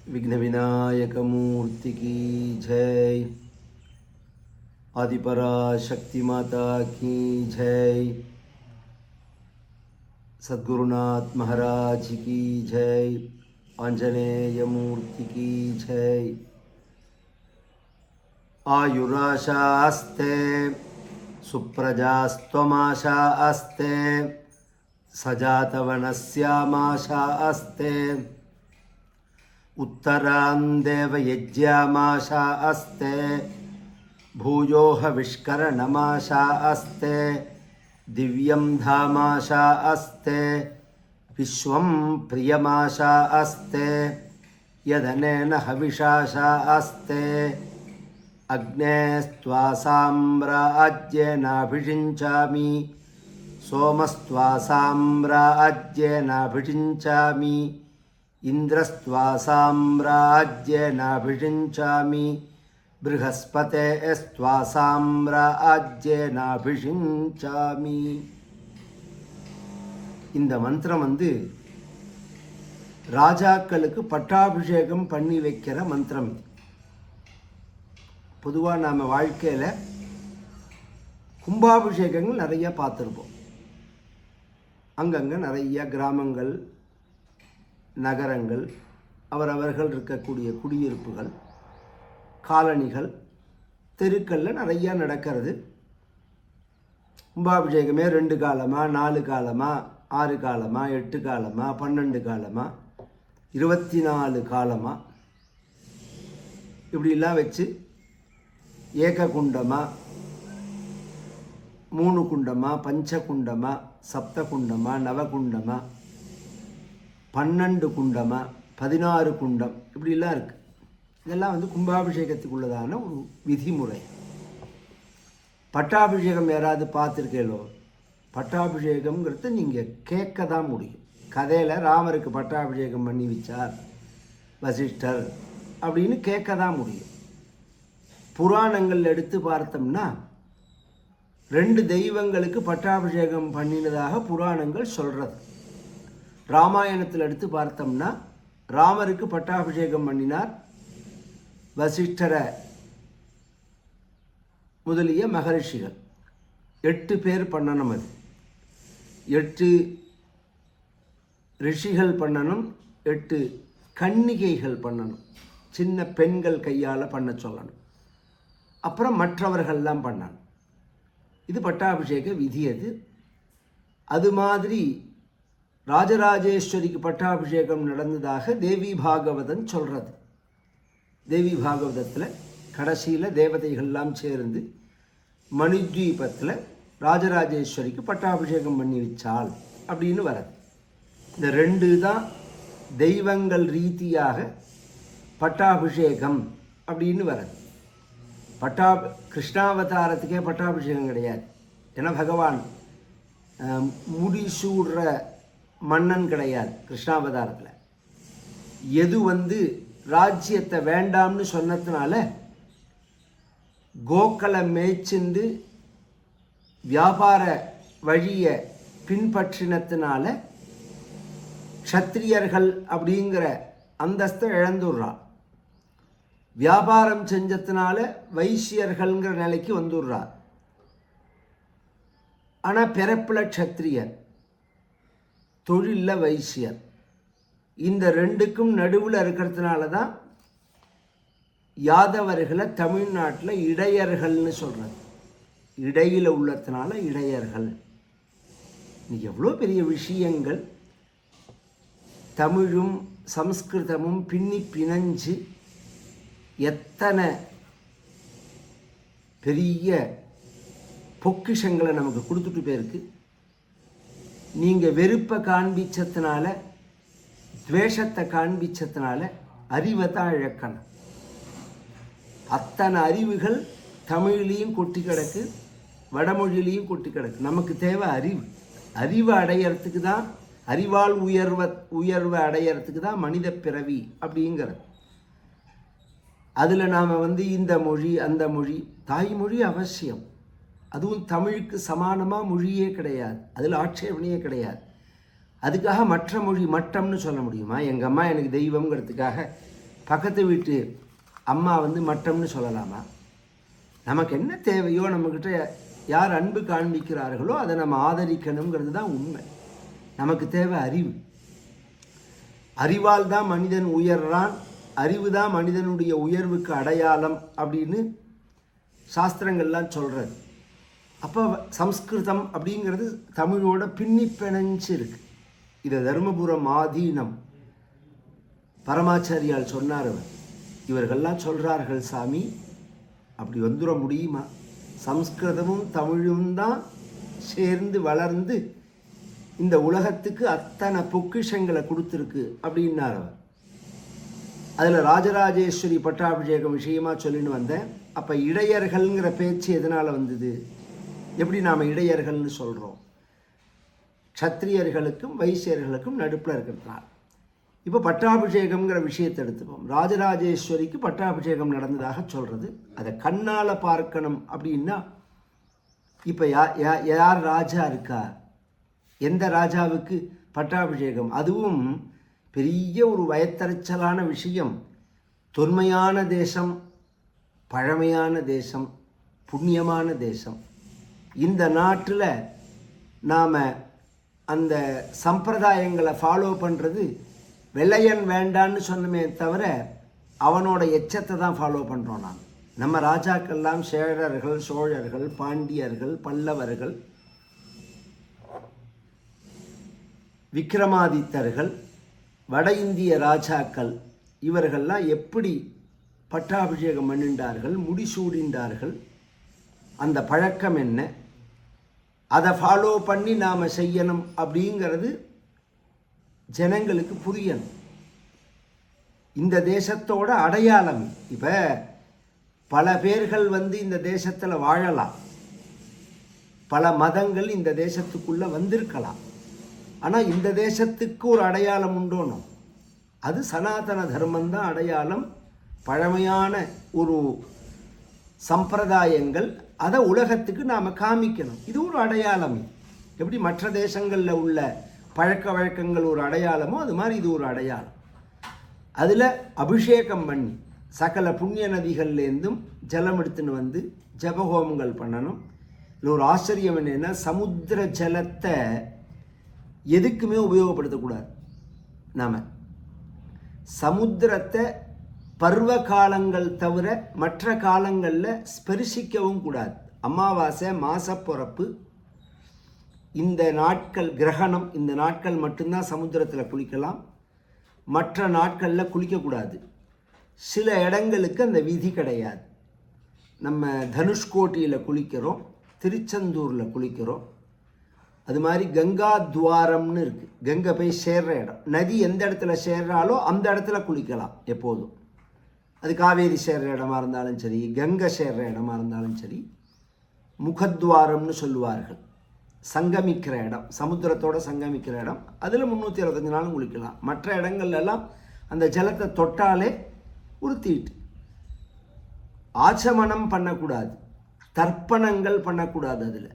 विघ्न विनायक मूर्ति की जय। आदिपराशक्ति माता की जय। सद्गुरुनाथ महाराज की जय। आंजनेय मूर्ति की जय। आयुराशास्ते सुप्रजास्त्वमाशास्ते सजातवनस्यामाशास्ते उत्तरां देवयज्ञामाशास्ते भूयोः विष्करणमाशास्ते दिव्यं धामाशास्ते विश्वं प्रियमाशास्ते यदनेन हविषाशास्ते अग्नेस्त्वा साम्राज्येनाभिषिञ्चामि सोमस्त्वा साम्राज्येनाभिषिञ्चामि इन्द्रस्त्वा साम्राज्येनाभिषिञ्चामि बृहस्पतेस्त्वा साम्राज्येनाभिषिञ्चामि. இந்த மந்திரம் ராஜாக்களுக்கு பட்டாபிஷேகம் பண்ணி வைக்கிற மந்திரம். பொதுவாக நாம் வாழ்க்கையில் கும்பாபிஷேகங்கள் நிறைய பார்த்துருப்போம். அங்கங்கே நிறைய கிராமங்கள், நகரங்கள், அவரவர்கள் இருக்கக்கூடிய குடியிருப்புகள், காலனிகள், தெருக்களில் நிறையா நடக்கிறது. கும்பாபிஷேகமே 2 காலமாக, 4 காலமாக, 6 காலமாக, 8 காலமாக, 12 காலமாக, 24 காலமாக இப்படிலாம் வச்சு ஏக குண்டமா, 3 குண்டமா, பஞ்ச குண்டமா, சப்த குண்டமா, நவகுண்டமா, 12 குண்டமா, 16 குண்டம் இப்படிலாம் இருக்குது. இதெல்லாம் கும்பாபிஷேகத்துக்குள்ளதான ஒரு விதிமுறை. பட்டாபிஷேகம் யாராவது பார்த்துருக்கேளோ? பட்டாபிஷேகம்ங்கிறது நீங்கள் கேட்க தான் முடியும். கதையில் ராமருக்கு பட்டாபிஷேகம் பண்ணி வச்சார் வசிஷ்டர் அப்படின்னு கேட்க தான் முடியும். புராணங்கள் எடுத்து பார்த்தோம்னா 2 தெய்வங்களுக்கு பட்டாபிஷேகம் பண்ணினதாக புராணங்கள் சொல்கிறது. ராமாயணத்தில் எடுத்து பார்த்தோம்னா ராமருக்கு பட்டாபிஷேகம் பண்ணினார் வசிஷ்டரை முதலிய மகரிஷிகள். 8 பேர் பண்ணணும். அது 8 ரிஷிகள் பண்ணணும், 8 கன்னிகைகள் பண்ணணும், சின்ன பெண்கள் கையால் பண்ண சொல்லணும். அப்புறம் மற்றவர்கள்லாம் பண்ணணும். இது பட்டாபிஷேக விதி. அது மாதிரி ராஜராஜேஸ்வரிக்கு பட்டாபிஷேகம் நடந்ததாக தேவி பாகவதன் சொல்கிறது. தேவி பாகவதத்தில் கடைசியில் தேவதைகள்லாம் சேர்ந்து மணித்வீபத்தில் ராஜராஜேஸ்வரிக்கு பட்டாபிஷேகம் பண்ணி வச்சாள் அப்படின்னு வர்றது. இந்த 2 தான் தெய்வங்கள் ரீதியாக பட்டாபிஷேகம் அப்படின்னு வர்றது. கிருஷ்ணாவதாரத்துக்கே பட்டாபிஷேகம் கிடையாது. ஏன்னா பகவான் முடிசூடுற மன்னன் கிடையாது கிருஷ்ணாவதாரத்தில். எது ராஜ்யத்தை வேண்டாம்னு சொன்னதுனால கோக்களை மேய்ச்சிந்து வியாபார வழியை பின்பற்றினத்தினால க்ஷத்திரியர்கள் அப்படிங்கிற அந்தஸ்தை இழந்துடுறான். வியாபாரம் செஞ்சதுனால வைசியர்கள்ங்கிற நிலைக்கு வந்துடுறார். ஆனால் பிறப்பில் க்ஷத்திரியர், தொழிலில் வைசியர். இந்த 2க்கும் நடுவில் இருக்கிறதுனால தான் யாதவர்களை தமிழ்நாட்டில் இடையர்கள்னு சொல்கிறது. இடையில் உள்ளதுனால இடையர்கள். இன்னைக்கு எவ்வளோ பெரிய விஷயங்கள் தமிழும் சம்ஸ்கிருதமும் பின்னி பிணைஞ்சு எத்தனை பெரிய பொக்கிஷங்களை நமக்கு கொடுத்துட்டு போயிருக்கு. நீங்கள் வெறுப்பை காண்பிச்சதுனால, துவேஷத்தை காண்பிச்சதுனால அறிவை தான் இழக்கணும். அத்தனை அறிவுகள் தமிழ்லேயும் கொட்டி கிடக்கு, வடமொழியிலையும் கொட்டி கிடக்கு. நமக்கு தேவை அறிவு. அறிவை அடையிறதுக்கு தான், அறிவால் உயர்வை அடையிறதுக்கு தான் மனித பிறவி அப்படிங்கிறது. அதில் நாம் இந்த மொழி அந்த மொழி, தாய்மொழி அவசியம். அதுவும் தமிழுக்கு சமானமாக மொழியே கிடையாது, அதில் ஆட்சேபனையே கிடையாது. அதுக்காக மற்ற மொழி மட்டம்னு சொல்ல முடியுமா? எங்கள் அம்மா எனக்கு தெய்வங்கிறதுக்காக பக்கத்து வீட்டு அம்மா வந்து மட்டம்னு சொல்லலாமா? நமக்கு என்ன தேவையோ, நம்மக்கிட்ட யார் அன்பு காண்பிக்கிறார்களோ அதை நம்ம ஆதரிக்கணுங்கிறது தான் உண்மை. நமக்கு தேவை அறிவு. அறிவால் தான் மனிதன் உயர்றான், அறிவு தான் மனிதனுடைய உயர்வுக்கு அடையாளம் அப்படின்னு சாஸ்திரங்கள்லாம் சொல்கிறது. அப்போ சம்ஸ்கிருதம் அப்படிங்கிறது தமிழோட பின்னி பிணைஞ்சு இருக்கு. இதை தருமபுரம் ஆதீனம் பரமாச்சாரியால் சொன்னார். இவர்கள்லாம் சொல்கிறார்கள், சாமி அப்படி வந்துட முடியுமா? சம்ஸ்கிருதமும் தமிழும் தான் சேர்ந்து வளர்ந்து இந்த உலகத்துக்கு அத்தனை பொக்கிஷங்களை கொடுத்துருக்கு அப்படின்னார் அவர். அதில் ராஜராஜேஸ்வரி பட்டாபிஷேகம் விஷயமாக சொல்லின்னு வந்தேன். அப்போ இடையர்கள்ங்கிற பேச்சு எதனால் வந்தது? எப்படி நாம் இடையர்கள்னு சொல்கிறோம்? க்ஷத்திரியர்களுக்கும் வைசியர்களுக்கும் நடுப்பில் இருக்கிறதுனால. இப்போ பட்டாபிஷேகம்ங்கிற விஷயத்தை எடுத்துப்போம். ராஜராஜேஸ்வரிக்கு பட்டாபிஷேகம் நடந்ததாக சொல்கிறது. அதை கண்ணால் பார்க்கணும் அப்படின்னா இப்போ யார் ராஜா இருக்கா? எந்த ராஜாவுக்கு பட்டாபிஷேகம்? அதுவும் பெரிய ஒரு வயத்தறிச்சலான விஷயம். தொன்மையான தேசம், பழமையான தேசம், புண்ணியமான தேசம். இந்த நாட்டில் நாம் அந்த சம்பிரதாயங்களை ஃபாலோ பண்ணுறது வெள்ளையன் வேண்டான்னு சொன்னமே தவிர அவனோட எச்சத்தை தான் ஃபாலோ பண்ணுறோம். நம்ம ராஜாக்கள்லாம் சேரர்கள், சோழர்கள், பாண்டியர்கள், பல்லவர்கள், விக்ரமாதித்தர்கள், வட இந்திய ராஜாக்கள், இவர்கள்லாம் எப்படி பட்டாபிஷேகம் பண்ணிண்டார்கள், முடிசூடின்றார்கள், அந்த பழக்கம் என்ன, அதை ஃபாலோ பண்ணி நாம் செய்யணும் அப்படிங்கிறது ஜனங்களுக்கு புரியணும். இந்த தேசத்தோட அடையாளம். இப்போ பல பேர்கள் வந்து இந்த தேசத்தில் வாழலாம், பல மதங்கள் இந்த தேசத்துக்குள்ளே வந்திருக்கலாம். ஆனால் இந்த தேசத்துக்கு ஒரு அடையாளம் உண்டோணும். அது சனாதன தர்மந்தான் அடையாளம். பழமையான ஒரு சம்பிரதாயங்கள், அதை உலகத்துக்கு நாம் காமிக்கணும். இது ஒரு அடையாளம். எப்படி மற்ற தேசங்களில் உள்ள பழக்க வழக்கங்கள் ஒரு அடையாளமோ அது மாதிரி இது ஒரு அடையாளம். அதில் அபிஷேகம் பண்ணி சகல புண்ணிய நதிகள்லேருந்தும் ஜலம் எடுத்துன்னு வந்து ஜபஹோமங்கள் பண்ணணும். இல்லை ஒரு ஆச்சரியம் என்னென்னா, சமுத்திர ஜலத்தை எதுக்குமே உபயோகப்படுத்தக்கூடாது. நாம் சமுத்திரத்தை பருவ காலங்கள் தவிர மற்ற காலங்களில் ஸ்பரிசிக்கவும் கூடாது. அமாவாசை, மாசப்பிறப்பு, இந்த நாட்கள், கிரகணம், இந்த நாட்கள் மட்டும்தான் சமுத்திரத்தில் குளிக்கலாம். மற்ற நாட்களில் குளிக்கக்கூடாது. சில இடங்களுக்கு அந்த விதி கிடையாது. நம்ம தனுஷ்கோட்டியில் குளிக்கிறோம், திருச்செந்தூரில் குளிக்கிறோம். அது மாதிரி கங்கா துவாரம்னு இருக்குது. கங்கை போய் சேர்ற இடம். நதி எந்த இடத்துல சேர்றாலோ அந்த இடத்துல குளிக்கலாம் எப்போதும். அது காவேரி சேர்ற இடமா இருந்தாலும் சரி, கங்கை சேர்ற இடமா இருந்தாலும் சரி. முகத்வாரம்னு சொல்லுவார்கள், சங்கமிக்கிற இடம், சமுத்திரத்தோடு சங்கமிக்கிற இடம். அதில் 365 நாளும் குளிக்கலாம். மற்ற இடங்கள்லாம் அந்த ஜலத்தை தொட்டாலே உறுத்திட்டு. ஆச்சமனம் பண்ணக்கூடாது, தர்ப்பணங்கள் பண்ணக்கூடாது. அதில்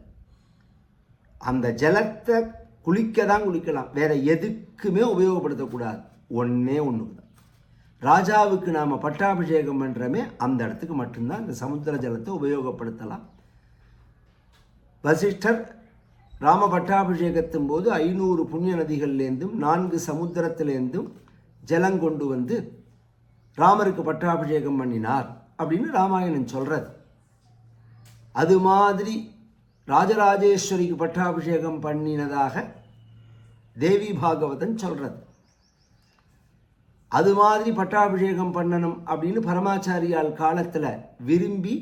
அந்த ஜலத்தை குளிக்க தான் குளிக்கலாம், வேற எதுக்குமே உபயோகப்படுத்தக்கூடாது. ஒன்றே ஒன்று தான், ராஜாவுக்கு நாம் பட்டாபிஷேகம் பண்ணுறமே அந்த இடத்துக்கு மட்டும்தான் இந்த சமுத்திர ஜலத்தை உபயோகப்படுத்தலாம். வசிஷ்டர் ராம பட்டாபிஷேகத்தின் போது 500 புண்ணிய நதிகள்லேருந்தும் 4 சமுத்திரத்திலேருந்தும் ஜலங்கொண்டு வந்து ராமருக்கு பட்டாபிஷேகம் பண்ணினார் அப்படின்னு ராமாயணம் சொல்கிறது. அது மாதிரி ராஜராஜேஸ்வரிக்கு பட்டாபிஷேகம் பண்ணினதாக தேவி பாகவதன் சொல்கிறது. அது மாதிரி பட்டாபிஷேகம் பண்ணணும் அப்படின்னு பரமாச்சாரியால் காலத்தில் விரும்பி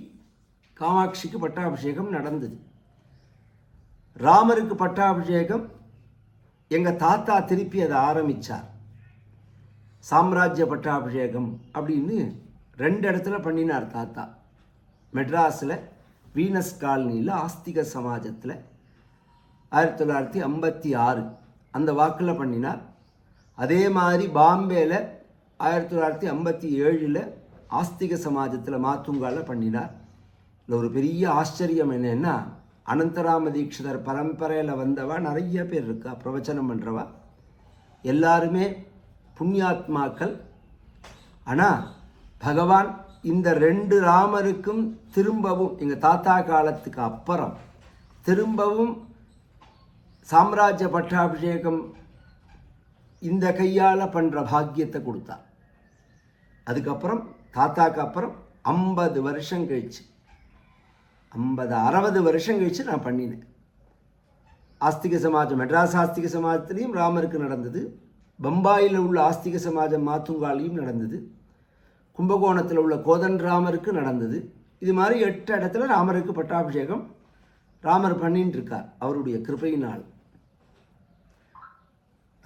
காமாட்சிக்கு பட்டாபிஷேகம் நடந்தது. ராமருக்கு பட்டாபிஷேகம் எங்கள் தாத்தா திருப்பி அதை ஆரம்பித்தார். சாம்ராஜ்ய பட்டாபிஷேகம் அப்படின்னு 2 இடத்துல பண்ணினார் தாத்தா. மெட்ராஸில் வீனஸ் காலனியில் ஆஸ்திக சமாஜத்தில் 1956 அந்த வாக்கில் பண்ணினார். அதே மாதிரி பாம்பேயில் 1957 ஆஸ்திக சமாஜத்தில் மாத்துங்கால பண்ணினார். இதில் ஒரு பெரிய ஆச்சரியம் என்னென்னா, அனந்தராம தீட்சிதர் பரம்பரையில் வந்தவா நிறைய பேர் இருக்கா, பிரவச்சனம் பண்ணுறவா எல்லாருமே புண்ணியாத்மாக்கள். ஆனால் பகவான் இந்த 2 ராமருக்கும் திரும்பவும் எங்கள் தாத்தா காலத்துக்கு அப்புறம் திரும்பவும் சாம்ராஜ்ய பட்டாபிஷேகம் இந்த கையால் பண்ணுற பாக்கியத்தை கொடுத்தார். அதுக்கப்புறம் தாத்தாக்கு அப்புறம் 50 வருஷம் கழிச்சு 60 வருஷம் கழிச்சு நான் பண்ணினேன். ஆஸ்திக சமாஜம் மெட்ராஸ் ஆஸ்திக சமாஜத்துலேயும் ராமருக்கு நடந்தது, பம்பாயில் உள்ள ஆஸ்திக சமாஜம் மாத்துங்காலையும் நடந்தது, கும்பகோணத்தில் உள்ள கோதன் ராமருக்கு நடந்தது. இது மாதிரி 8 இடத்துல ராமருக்கு பட்டாபிஷேகம் ராமர் பண்ணின்னு இருக்கார் அவருடைய கிருபையினால்.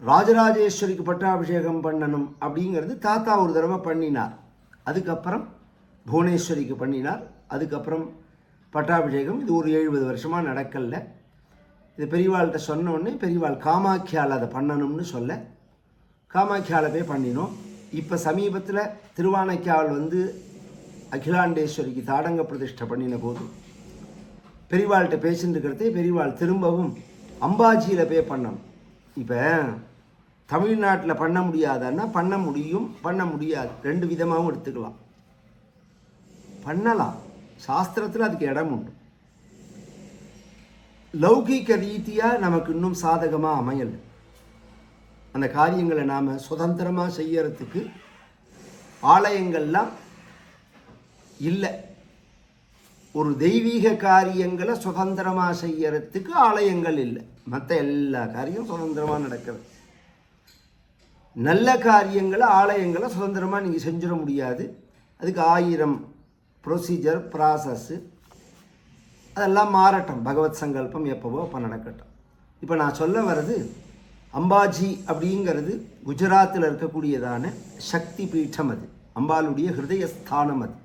ராஜராஜேஸ்வரிக்கு பட்டாபிஷேகம் பண்ணணும் அப்படிங்கிறது தாத்தா ஒரு தடவை பண்ணினார். அதுக்கப்புறம் புவனேஸ்வரிக்கு பண்ணினார். அதுக்கப்புறம் பட்டாபிஷேகம் இது ஒரு 70 வருஷமாக நடக்கல. இது பெரியவாள்கிட்ட சொன்ன உடனே பெரியவாள் காமாக்கியால் அதை பண்ணணும்னு சொல்ல காமாக்கியால் போய் பண்ணினோம். இப்போ சமீபத்தில் திருவானைக்காவல் அகிலாண்டேஸ்வரிக்கு தாடங்க பிரதிஷ்டை பண்ணின போது பெரியவாள்கிட்ட பேசிட்டு இருக்கிறதே பெரியவாள் திரும்பவும் அம்பாஜியில் போய் பண்ணணும். இப்போ தமிழ்நாட்டில் பண்ண முடியாதன்னா பண்ண முடியும், பண்ண முடியாது, 2 விதமாகவும் எடுத்துக்கலாம். பண்ணலாம், சாஸ்திரத்தில் அதுக்கு இடம் உண்டு. லௌகிக ரீதியாக நமக்கு இன்னும் சாதகமாக அமையலை. அந்த காரியங்களை நாம் சுதந்திரமாக செய்யறதுக்கு ஆலயங்கள்லாம் இல்லை. ஒரு தெய்வீக காரியங்களை சுதந்திரமாக செய்யறதுக்கு ஆலயங்கள் இல்லை. மற்ற எல்லா காரியம் சுதந்திரமாக நடக்கிறது. நல்ல காரியங்களை ஆலயங்களை சுதந்திரமாக நீங்கள் செஞ்சிட முடியாது. அதுக்கு 1000 ப்ரொசீஜர் ப்ராசஸ்ஸு அதெல்லாம் மாறட்டும். பகவத் சங்கல்பம் எப்போவோ அப்போ நடக்கட்டும். இப்போ நான் சொல்ல வர்றது அம்பாஜி அப்படிங்கிறது குஜராத்தில் இருக்கக்கூடியதான சக்தி பீఠம். அது அம்பாளுடைய ஹிருதயஸ்தானம். அது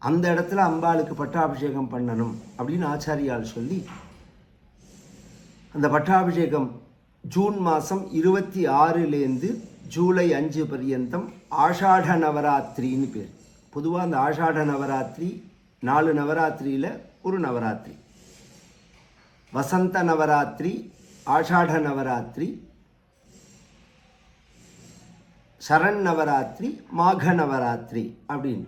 அந்த இடத்துல அம்பாளுக்கு பட்டாபிஷேகம் பண்ணணும் அப்படின்னு ஆச்சாரியால் சொல்லி அந்த பட்டாபிஷேகம் ஜூன் மாதம் 26லேருந்து ஜூலை 5 பர்யந்தம் ஆஷாட நவராத்திரின்னு பேர். பொதுவாக அந்த ஆஷாட நவராத்திரி 4 நவராத்திரியில் ஒரு நவராத்திரி. வசந்த நவராத்திரி, ஆஷாட நவராத்திரி, சரண் நவராத்திரி, மாக நவராத்திரி அப்படின்னு.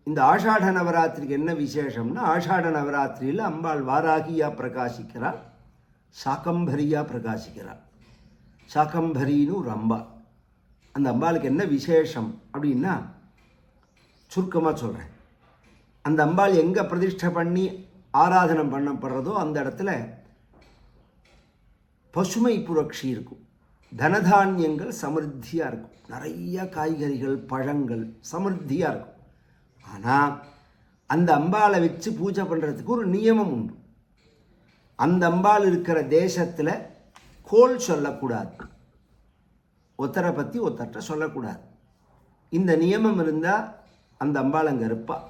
இந்த ஆஷாட நவராத்திரிக்கு என்ன விசேஷம்னா ஆஷாட நவராத்திரியில் அம்பாள் வாராகியாக பிரகாசிக்கிறாள், சாக்கம்பரியாக பிரகாசிக்கிறாள். சாக்கம்பரின்னு ஒரு அம்பாள். அந்த அம்பாளுக்கு என்ன விசேஷம் அப்படின்னா சுருக்கமாக சொல்கிறேன். அந்த அம்பாள் எங்கே பிரதிஷ்டை பண்ணி ஆராதனம் பண்ணப்படுறதோ அந்த இடத்துல பசுமை புரட்சி இருக்கும், தனதானியங்கள் சமிருத்தியாக இருக்கும், நிறைய காய்கறிகள் பழங்கள் சமிருத்தியாக இருக்கும். ஆனால் அந்த அம்பாளை வச்சு பூஜை பண்ணுறதுக்கு ஒரு நியமம் உண்டு. அந்த அம்பாள் இருக்கிற தேசத்தில் கோல் சொல்லக்கூடாது, ஒத்தரை பற்றி ஒத்தர்கிட்ட சொல்லக்கூடாது. இந்த நியமம் இருந்தால் அந்த அம்பாள் அங்கே இருப்பாள்.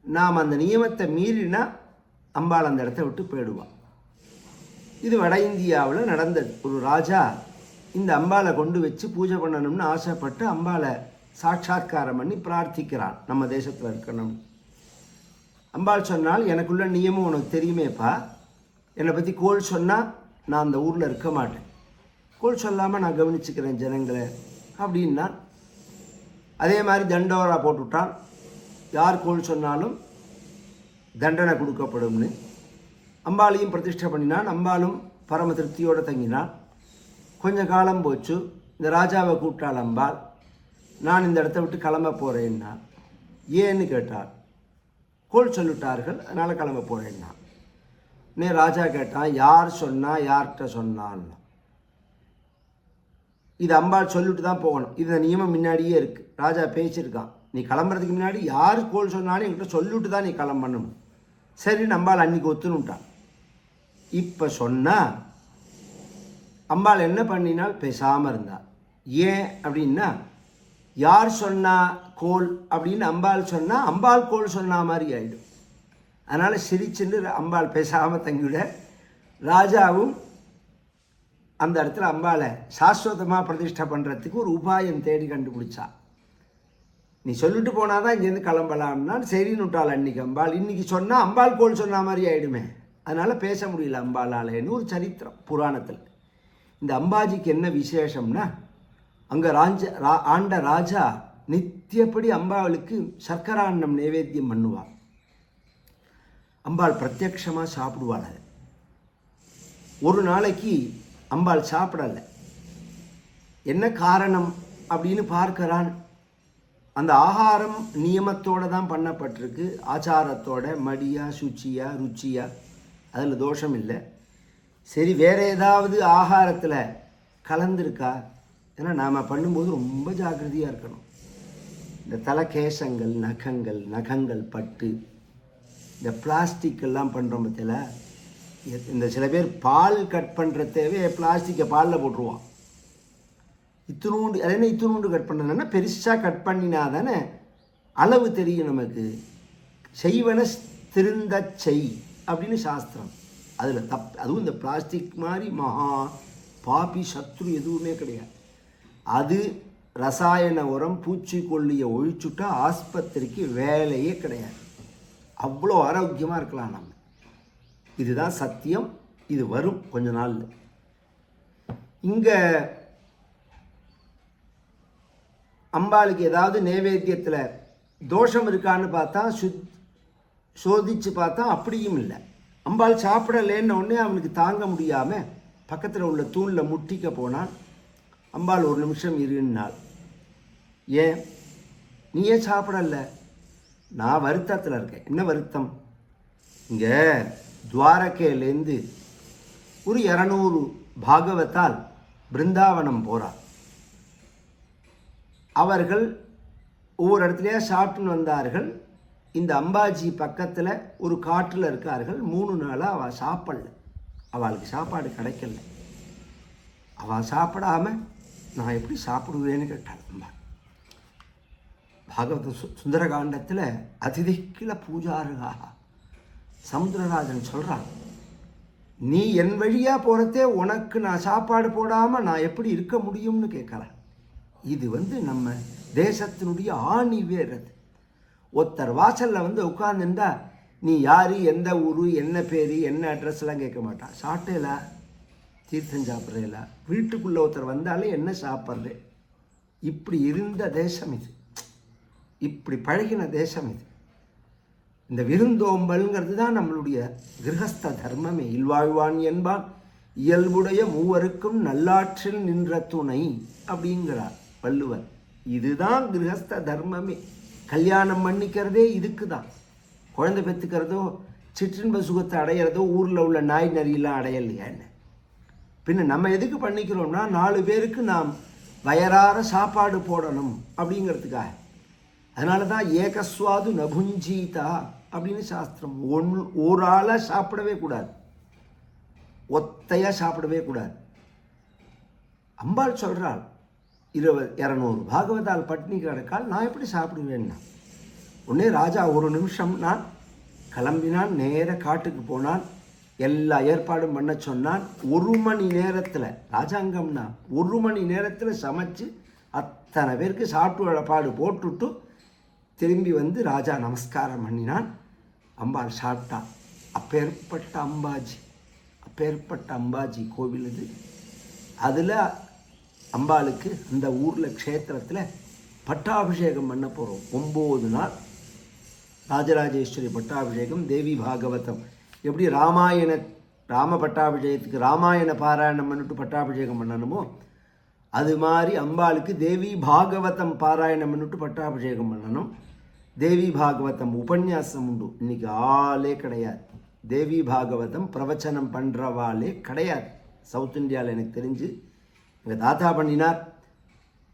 நாம் அந்த நியமத்தை மீறினா அம்பாள் அந்த இடத்த விட்டு போயிடுவாள். இது வட இந்தியாவில் நடந்தது. ஒரு ராஜா இந்த அம்பாளை கொண்டு வச்சு பூஜை பண்ணணும்னு ஆசைப்பட்டு அம்பாளை சாட்சாத்காரம் பண்ணி பிரார்த்திக்கிறான், நம்ம தேசத்தில் இருக்கணும். அம்பாள் சொன்னால் எனக்குள்ள நியமம் உனக்கு தெரியுமேப்பா, என்னை பற்றி கோல் சொன்னால் நான் அந்த ஊரில் இருக்க மாட்டேன், கோல் சொல்லாமல் நான் கவனிச்சுக்கிறேன் ஜனங்களை அப்படின்னா. அதே மாதிரி தண்டோரா போட்டுவிட்டான், யார் கோல் சொன்னாலும் தண்டனை கொடுக்கப்படும்னு. அம்பாளையும் பிரதிஷ்டை பண்ணினான், அம்பாளும் பரம திருப்தியோடு தங்கினான். கொஞ்சம் காலம் போச்சு, இந்த ராஜாவை கூப்பிட்டாள் அம்பாள். நான் இந்த இடத்த விட்டு கிளம்ப போகிறேன்னா. ஏன்னு கேட்டாள். கோல் சொல்லிட்டார்கள், அதனால் கிளம்ப போகிறேன்னா. ராஜா கேட்டான், யார் சொன்னா, யார்கிட்ட சொன்னான்னு. இது அம்பாள் சொல்லிட்டு தான் போகணும், இந்த நியமம் முன்னாடியே இருக்குது. ராஜா பேசியிருக்கான், நீ கிளம்புறதுக்கு முன்னாடி யார் கோல் சொன்னாலும் என்கிட்ட சொல்லிட்டு தான் நீ கிளம்பணும். சரி, அம்பாள் அன்றைக்கி ஒத்துணுட்டான். இப்போ சொன்னால் அம்பாள் என்ன பண்ணினால் பேசாமல் இருந்தாள். ஏன் அப்படின்னா யார் சொன்னா கோல் அப்படின்னு அம்பாள் சொன்னால் அம்பாள் கோல் சொன்ன மாதிரி ஆகிடும். அதனால் சிரிச்சுன்னு அம்பாள் பேசாமல் தங்கிவிட ராஜாவும் அந்த இடத்துல அம்பாளை சாஸ்வதமாக பிரதிஷ்டை பண்ணுறதுக்கு ஒரு உபாயம் தேடி கண்டுபிடிச்சா. நீ சொல்லிட்டு போனால் தான் இங்கேருந்து கிளம்பலாம்னா சரின்னு விட்டாள் அன்றைக்கி அம்பாள். இன்றைக்கி சொன்னால் அம்பாள் கோல் சொன்ன மாதிரி ஆகிடுமே, அதனால் பேச முடியல அம்பாளாலேன்னு ஒரு சரித்திரம் புராணத்தில். இந்த அம்பாஜிக்கு என்ன விசேஷம்னா அங்கே ஆண்ட ராஜா நித்தியப்படி அம்பாளுக்கு சர்க்கரான்னம் நைவேத்தியம் பண்ணுவாள். அம்பாள் பிரத்யக்ஷமாக சாப்பிடுவாள். அது ஒரு நாளைக்கு அம்பாள் சாப்பிடலை. என்ன காரணம் அப்படின்னு பார்க்கிறான். அந்த ஆகாரம் நியமத்தோடு தான் பண்ணப்பட்டிருக்கு, ஆச்சாரத்தோட, மடியா சுச்சியா ருச்சியா, அதில் தோஷம் இல்லை. சரி, வேறு ஏதாவது ஆகாரத்தில் கலந்துருக்கா? ஏன்னா நாம் பண்ணும்போது ரொம்ப ஜாக்கிரதையாக இருக்கணும். இந்த தலைக்கேசங்கள், நகங்கள் பட்டு, இந்த பிளாஸ்டிக்கெல்லாம் பண்ணுறோம் பற்றியில், இந்த சில பேர் பால் கட் பண்ணுற தேவை பிளாஸ்டிக்கை பாலில் போட்டுருவான். இத்தினூண்டு, அது என்ன இத்தினூண்டு கட் பண்ணுறதுன்னா பெருசாக கட் பண்ணினா தானே அளவு தெரியும் நமக்கு. செய்வன திருந்த செய் அப்படின்னு சாஸ்திரம். அதில் அதுவும் இந்த பிளாஸ்டிக் மாதிரி மகா பாபி சத்ரு எதுவுமே கிடையாது. அது ரசாயன உரம், பூச்சிக்கொல்லியை ஒழிச்சுட்டா ஆஸ்பத்திரிக்கு வேலையே கிடையாது. அவ்வளோ ஆரோக்கியமாக இருக்கலாம் நம்ம. இதுதான் சத்தியம். இது வரும் கொஞ்ச நாள். இங்கே அம்பாளுக்கு ஏதாவது நைவேத்தியத்தில் தோஷம் இருக்கான்னு பார்த்தா சோதித்து பார்த்தா அப்படியும் இல்லை. அம்பாள் சாப்பிடலேன்ன உடனே அவனுக்கு தாங்க முடியாமல் பக்கத்தில் உள்ள தூணில் முட்டிக்க போனான். அம்பாள் ஒரு நிமிஷம் இருன்னாள். ஏன் நீ ஏன் சாப்பிடல? நான் வருத்தத்தில் இருக்கேன். என்ன வருத்தம்? இங்கே துவாரகையிலேருந்து ஒரு 200 பாகவத்தால் பிருந்தாவனம் போகிறார். அவர்கள் ஒவ்வொரு இடத்துலையா சாப்பிட்டுன்னு வந்தார்கள். இந்த அம்பாஜி பக்கத்தில் ஒரு காட்டில் இருக்கார்கள். 3 நாளாக அவள் சாப்பிடல. அவளுக்கு சாப்பாடு கிடைக்கல. அவள் சாப்பிடாம நான் எப்படி சாப்பிடுவேன்னு கேட்டாள் அம்மா. பாகவத சுந்தரகாண்டத்தில் அதிதிக்கில பூஜாருகாக சமுத்திரராஜன் சொல்கிறான், நீ என் வழியாக போகிறதே உனக்கு நான் சாப்பாடு போடாமல் நான் எப்படி இருக்க முடியும்னு கேட்குறேன். இது நம்ம தேசத்தினுடைய ஆணி வேறது. ஒருத்தர் வாசலில் உட்கார்ந்துருந்தா நீ யார், எந்த ஊர், என்ன பேர், என்ன அட்ரஸ்லாம் கேட்க மாட்டான். சாப்பிட்டேலா, தீர்த்தம் சாப்பிட்றேலா, வீட்டுக்குள்ளே ஒருத்தர் வந்தாலே என்ன சாப்பிட்றே. இப்படி இருந்த தேசம் இது, இப்படி பழகின தேசம் இது. இந்த விருந்தோம்பல்ங்கிறது தான் நம்மளுடைய கிரகஸ்த தர்மமே. இல்வாழ்வான் என்பான் இயல்புடைய மூவருக்கும் நல்லாற்றில் நின்ற துணை அப்படிங்கிறார் வள்ளுவர். இதுதான் கிரகஸ்த தர்மமே. கல்யாணம் பண்ணிக்கிறதே இதுக்கு தான். குழந்தை பெற்றுக்கிறதோ சிற்றின்ப சுகத்தை அடையிறதோ ஊரில் உள்ள நாய் நரியெல்லாம் அடையலையா என்ன? பின்ன நம்ம எதுக்கு பண்ணிக்கிறோம்னா 4 பேருக்கு நாம் வயறார சாப்பாடு போடணும் அப்படிங்கிறதுக்காக. அதனால தான் ஏகஸ்வாது நபுஞ்சீதா அப்படின்னு சாஸ்திரம். ஒரு ஆளாக சாப்பிடவே கூடாது, ஒத்தையாக சாப்பிடவே கூடாது. அம்பாள் சொல்கிறாள் 200 பாகவதால் பட்னி கிடக்கால், நான் எப்படி சாப்பிடுவேன்னா. உடனே ராஜா ஒரு நிமிஷம் நான் கிளம்பினான். நேர காட்டுக்கு போனான். எல்லா ஏற்பாடும் பண்ண சொன்னான். 1 மணி நேரத்தில், ராஜாங்கம்னா 1 மணி நேரத்தில் சமைச்சு அத்தனை பேருக்கு சாப்பிட்டு பாடு போட்டுட்டு திரும்பி ராஜா நமஸ்காரம் பண்ணினான். அம்பாள் சாப்பிட்டா. அப்பேற்பட்ட அம்பாஜி கோவில் இது. அதில் அம்பாளுக்கு அந்த ஊரில் க்ஷேத்திரத்தில் பட்டாபிஷேகம் பண்ண போகிறோம். 9 நாள் ராஜராஜேஸ்வரி பட்டாபிஷேகம். தேவி பாகவதம் எப்படி ராம பட்டாபிஷேகத்துக்கு ராமாயண பாராயணம் பண்ணிட்டு பட்டாபிஷேகம் பண்ணணுமோ, அது மாதிரி அம்பாளுக்கு தேவி பாகவதம் பாராயணம் பண்ணிட்டு பட்டாபிஷேகம் பண்ணணும். தேவி பாகவதம் உபன்யாசம் உண்டு. இன்னைக்கு ஆளே கிடையாது. தேவி பாகவதம் பிரவச்சனம் பண்ணுறவாளே கிடையாது சவுத் இந்தியாவில். எனக்கு தெரிஞ்சு எங்கள் தாத்தா பண்ணினார்,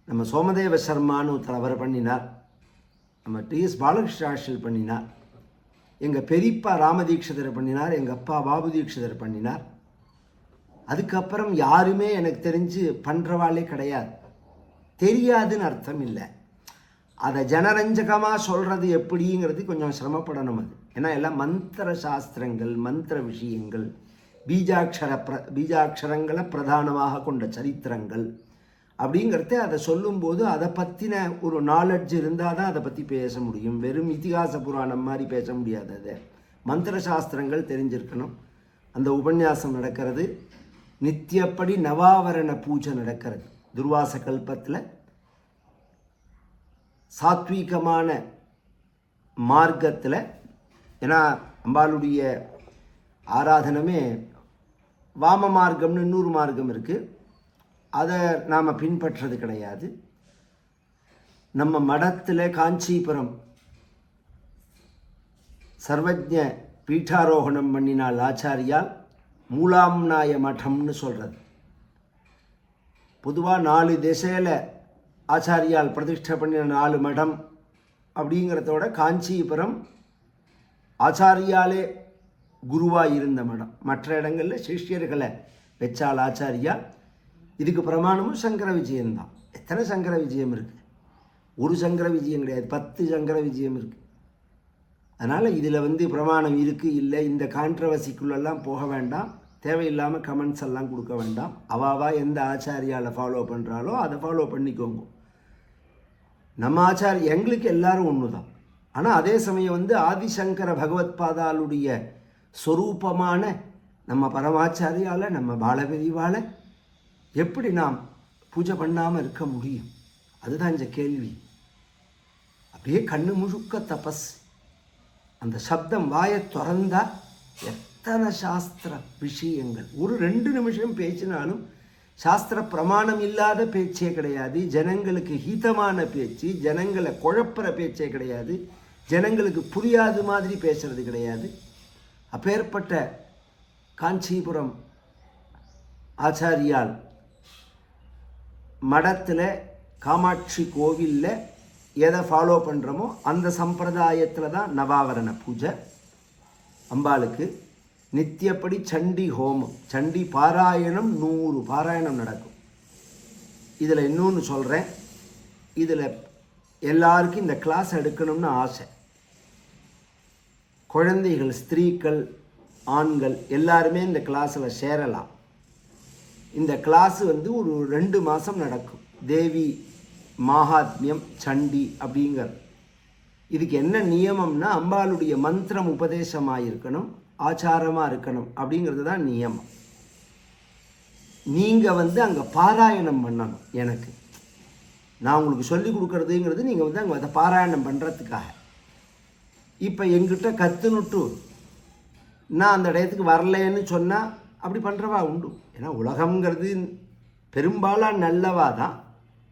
நம்ம சோமதேவ சர்மான்னு ஒருத்தர் அவர் பண்ணினார், நம்ம டிஎஸ் பாலகிருஷ்ணாஷில் பண்ணினார், எங்கள் பெரியப்பா ராமதீட்சிதர் பண்ணினார், எங்கள் அப்பா பாபு தீட்சிதர் பண்ணினார். அதுக்கப்புறம் யாருமே எனக்கு தெரிஞ்சு பண்ணுறவாளே கிடையாது. தெரியாதுன்னு அர்த்தம் இல்லை. அதை ஜனரஞ்சகமாக சொல்கிறது எப்படிங்கிறது கொஞ்சம் சிரமப்படணும். அது ஏன்னா எல்லாம் மந்திர சாஸ்திரங்கள், மந்திர விஷயங்கள், பீஜாட்சரங்களை பிரதானமாக கொண்ட சரித்திரங்கள் அப்படிங்கிறத அதை சொல்லும்போது அதை பற்றின ஒரு நாலெட்ஜ் இருந்தால் தான் அதை பற்றி பேச முடியும். வெறும் இதிகாச புராணம் மாதிரி பேச முடியாது. அதை மந்திர சாஸ்திரங்கள் தெரிஞ்சிருக்கணும். அந்த உபன்யாசம் நடக்கிறது. நித்தியப்படி நவாவரண பூஜை நடக்கிறது. துர்வாச கல்பத்தில் சாத்வீகமான மார்க்கத்தில், ஏன்னா அம்பாளுடைய ஆராதனமே வாம மார்க்கம்னு இன்னொரு மார்க்கம் இருக்குது, அதை நாம் பின்பற்றுறது கிடையாது. நம்ம மடத்தில் காஞ்சிபுரம் சர்வஜ பீட்டாரோகணம் பண்ணினால் ஆச்சாரியால் மூலாம்நாய மடம்னு சொல்கிறது. பொதுவாக 4 திசையில் ஆச்சாரியால் பிரதிஷ்டை பண்ணின 4 மடம் அப்படிங்கிறதோட காஞ்சிபுரம் ஆச்சாரியாலே குருவாக இருந்த மடம். மற்ற இடங்களில் சிஷ்யர்களை வச்சால் ஆச்சாரியா. இதுக்கு பிரமாணமும் சங்கர விஜயம்தான். எத்தனை சங்கர விஜயம் இருக்குது? ஒரு சங்கர விஜயம் கிடையாது, 10 சங்கர விஜயம் இருக்குது. அதனால் இதில் பிரமாணம் இருக்குது இல்லை, இந்த கான்ட்ரவர்சிக்குள்ளெல்லாம் போக வேண்டாம். தேவையில்லாமல் கமெண்ட்ஸ் எல்லாம் கொடுக்க வேண்டாம். அவாவா எந்த ஆச்சாரியால் ஃபாலோ பண்ணுறாலோ அதை ஃபாலோ பண்ணிக்கோங்க. நம்ம எங்களுக்கு எல்லாரும் ஒன்று தான். ஆனால் அதே சமயம் ஆதிசங்கர பகவத் பாதாளுடைய ஸ்வரூபமான நம்ம பரமாச்சாரியால், நம்ம பாலபெரிவால் எப்படி நாம் பூஜை பண்ணாமல் இருக்க முடியும்? அதுதான் இந்த கேள்வி. அப்படியே கண்ணு முழுக்க தபஸ். அந்த சப்தம் வாயை திறந்தா எத்தனை சாஸ்திர விஷயங்கள். ஒரு 2 நிமிஷம் பேச்சினாலும் சாஸ்திர பிரமாணம் இல்லாத பேச்சே கிடையாது. ஜனங்களுக்கு ஹீதமான பேச்சு, ஜனங்களை குழப்புற பேச்சே கிடையாது, ஜனங்களுக்கு புரியாத மாதிரி பேசுறது கிடையாது. அப்பேற்பட்ட காஞ்சிபுரம் ஆச்சாரியால் மடத்தில் காமாட்சி கோவிலில் எதை ஃபாலோ பண்ணுறோமோ அந்த சம்பிரதாயத்தில் தான் நவாவரண பூஜை. அம்பாளுக்கு நித்தியப்படி சண்டி ஹோமம், சண்டி பாராயணம் 100 பாராயணம் நடக்கும். இதில் இன்னொன்று சொல்கிறேன், இதில் எல்லாருக்கும் இந்த கிளாஸ் எடுக்கணும்னு ஆசை. குழந்தைகள், ஸ்திரீகள், ஆண்கள் எல்லாருமே இந்த கிளாஸில் சேரலாம். இந்த கிளாஸ் ஒரு 2 மாதம் நடக்கும். தேவி மாஹாத்மியம் சண்டி அப்படிங்கிறது. இதுக்கு என்ன நியமம்னா, அம்பாளுடைய மந்திரம் உபதேசமாக இருக்கணும், ஆச்சாரமாக இருக்கணும் அப்படிங்கிறது தான் நியமம். நீங்கள் அங்கே பாராயணம் பண்ணணும். எனக்கு நான் உங்களுக்கு சொல்லி கொடுக்குறதுங்கிறது நீங்கள் அங்கே அதை பாராயணம் பண்ணுறதுக்காக. இப்போ எங்கிட்ட கற்றுனுட்டு நான் அந்த இடத்துக்கு வரலேன்னு சொன்னால் அப்படி பண்ணுறவா உண்டு. ஏன்னா உலகங்கிறது பெரும்பாலாக நல்லவா தான்,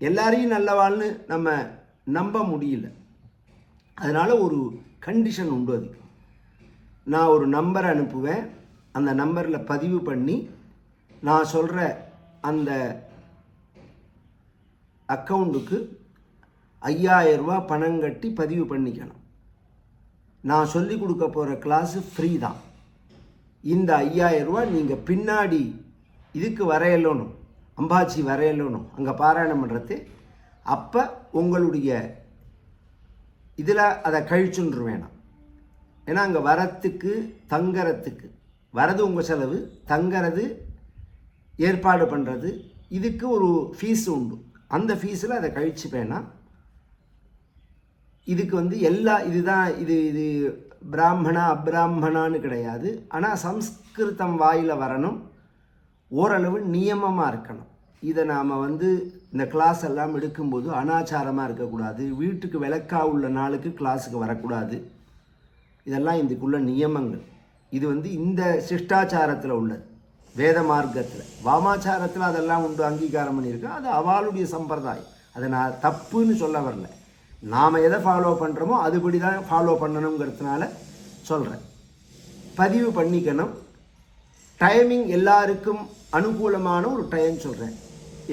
எல்லாரையும் நல்லவாள்னு நம்ம நம்ப முடியல. அதனால் ஒரு கண்டிஷன் உண்டு. அதுக்கு நான் ஒரு நம்பரை அனுப்புவேன். அந்த நம்பரில் பதிவு பண்ணி நான் சொல்கிற அந்த அக்கௌண்ட்டுக்கு 5000 ரூபா பணம் கட்டி பதிவு பண்ணிக்கணும். நான் சொல்லி கொடுக்க போகிற கிளாஸு ஃப்ரீ தான். இந்த 5000 ரூபா நீங்கள் பின்னாடி இதுக்கு வரையலணும், அம்பாச்சி வரையலணும், அங்கே பாராயணம் பண்ணுறது. அப்போ உங்களுடைய இதில் அதை கழிச்சுன்று வேணாம். ஏன்னா அங்கே வரத்துக்கு தங்கறதுக்கு வரது உங்கள் செலவு, தங்கிறது ஏற்பாடு பண்ணுறது, இதுக்கு ஒரு ஃபீஸ் உண்டு. அந்த ஃபீஸில் அதை கழிச்சு வேணாம். இதுக்கு எல்லா இதுதான் இது இது பிராமணா அப்ராமணான்னு கிடையாது. ஆனால் சம்ஸ்கிருதம் வாயில் வரணும், ஓரளவு நியமமாக இருக்கணும். இதை நாம் இந்த கிளாஸ் எல்லாம் எடுக்கும்போது அனாச்சாரமாக இருக்கக்கூடாது. வீட்டுக்கு விளக்கா உள்ள நாளுக்கு கிளாஸுக்கு வரக்கூடாது. இதெல்லாம் இதுக்குள்ள நியமங்கள். இது இந்த சிஷ்டாச்சாரத்தில் உள்ளது. வேத மார்க்கத்தில், வாமாச்சாரத்தில் அதெல்லாம் உண்டு, அங்கீகாரம் பண்ணியிருக்கேன். அது அவளுடைய சம்பிரதாயம். அதை நான் தப்புன்னு சொல்ல வரல. நாம் எதை ஃபாலோ பண்ணுறோமோ அதுபடி தான் ஃபாலோ பண்ணணுங்கிறதுனால சொல்கிறேன். பதிவு பண்ணிக்கணும். டைமிங் எல்லாருக்கும் அனுகூலமான ஒரு டைம் சொல்கிறேன்.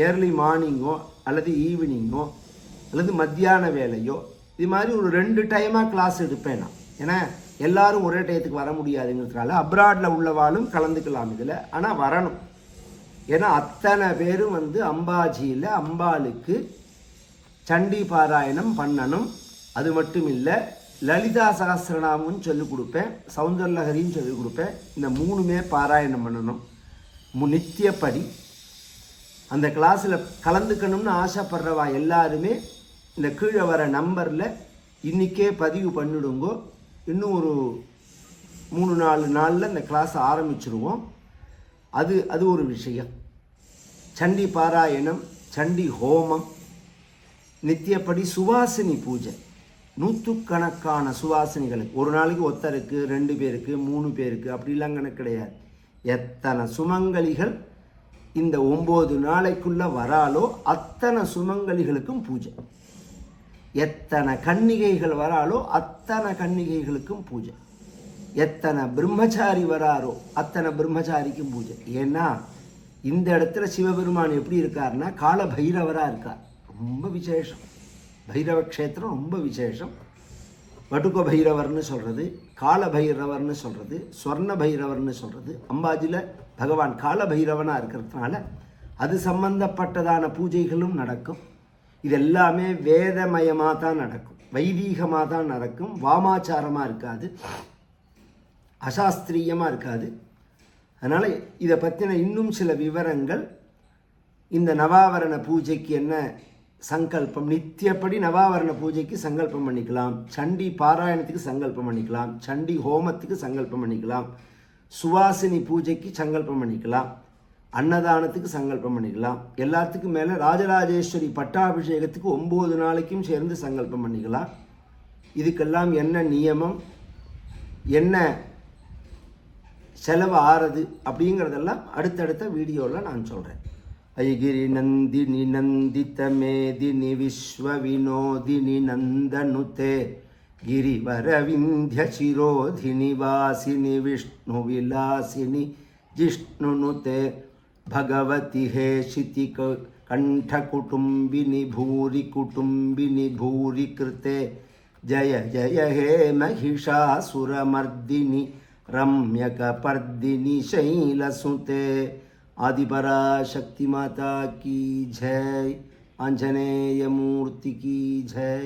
ஏர்லி மார்னிங்கோ அல்லது ஈவினிங்கோ அல்லது மத்தியான வேலையோ, இது மாதிரி ஒரு 2 டைமாக கிளாஸ் எடுப்பேன் நான். ஏன்னா எல்லாரும் ஒரே டயத்துக்கு வர முடியாதுங்கிறதுனால அப்ராடில் உள்ளவாளும் கலந்துக்கலாம் இதில். ஆனால் வரணும். ஏன்னா அத்தனை பேரும் அம்பாஜியில் அம்பாளுக்கு சண்டி பாராயணம் பண்ணணும். அது மட்டும் இல்லை, லலிதா சகஸ்ரநாமம்னு சொல்லிக் கொடுப்பேன், சௌந்தர்லஹரின்னு சொல்லிக் கொடுப்பேன். இந்த 3மே பாராயணம் பண்ணணும் நித்தியப்படி. அந்த கிளாஸில் கலந்துக்கணும்னு ஆசைப்படுறவா எல்லாருமே இந்த கீழே வர நம்பரில் இன்றைக்கே பதிவு பண்ணிடுங்கோ. இன்னும் ஒரு 3-4 நாளில் இந்த கிளாஸ் ஆரம்பிச்சிருவோம். அது ஒரு விஷயம். சண்டி பாராயணம் சண்டி ஹோமம், நித்தியப்படி சுவாசினி பூஜை. நூற்றுக்கணக்கான சுவாசினிகளுக்கு ஒரு நாளைக்கு ஒருத்தருக்கு 2 பேருக்கு 3 பேருக்கு அப்படிலாம் கணக்கு கிடையாது. எத்தனை சுமங்கலிகள் இந்த 9 நாளைக்குள்ள வராலோ அத்தனை சுமங்கலிகளுக்கும் பூஜை. எத்தனை கன்னிகைகள் வராலோ அத்தனை கன்னிகைகளுக்கும் பூஜை. எத்தனை பிரம்மச்சாரி வராரோ அத்தனை பிரம்மச்சாரிக்கும் பூஜை. ஏன்னா இந்த இடத்துல சிவபெருமான் எப்படி இருக்காருன்னா கால பைரவராக இருக்கார். ரொம்ப விசேஷம். பைரவ க்ஷேத்திரம் ரொம்ப விசேஷம். வடுக பைரவர்னு சொல்கிறது, கால பைரவர்னு சொல்கிறது, ஸ்வர்ண பைரவர்னு சொல்கிறது. அம்பாஜியில் பகவான் கால பைரவனாக இருக்கிறதுனால அது சம்பந்தப்பட்டதான பூஜைகளும் நடக்கும். இது எல்லாமே வேதமயமாக தான் நடக்கும், வைதீகமாக தான் நடக்கும். வாமாச்சாரமாக இருக்காது, அசாஸ்திரியமாக இருக்காது. அதனால் இதை பற்றின இன்னும் சில விவரங்கள், இந்த நவாவரண பூஜைக்கு என்ன சங்கல்பம், நித்தியப்படி நவாவரண பூஜைக்கு சங்கல்பம் பண்ணிக்கலாம், சண்டி பாராயணத்துக்கு சங்கல்பம் பண்ணிக்கலாம், சண்டி ஹோமத்துக்கு சங்கல்பம் பண்ணிக்கலாம், சுவாசினி பூஜைக்கு சங்கல்பம் பண்ணிக்கலாம், அன்னதானத்துக்கு சங்கல்பம் பண்ணிக்கலாம். எல்லாத்துக்கும் மேலே ராஜராஜேஸ்வரி பட்டாபிஷேகத்துக்கு 9 நாளைக்கும் சேர்ந்து சங்கல்பம் பண்ணிக்கலாம். இதுக்கெல்லாம் என்ன நியமம், என்ன செலவு ஆறுது அப்படிங்கிறதெல்லாம் அடுத்தடுத்த வீடியோவில் நான் சொல்கிறேன். ஐகிரி நந்தினி நந்தித மேதினி விஸ்வ வினோதினி நந்தனுதே ಗಿರಿವರ ವಿಂಧ್ಯ ಶಿರೋಧಿನಿ ವಾಸಿನಿ ವಿಷ್ಣು ವಿಲಾಸಿನಿ ಜಿಷ್ಣುನುತೆ ಭಗವತಿ ಹೇಷಿತಿ ಕಂಠ ಕುಟುಂಬಿನಿ ಭೂರಿ ಕೃತೆ ಜಯ ಜಯ ಹೇ ಮಹಿಷಾಸುರಮರ್ದಿನಿ ರಮ್ಯಕಪರ್ದಿನಿ ಶೈಲಸುತೆ. आदिपराशक्ति माता की जय, आंजनेय मूर्ति की जय.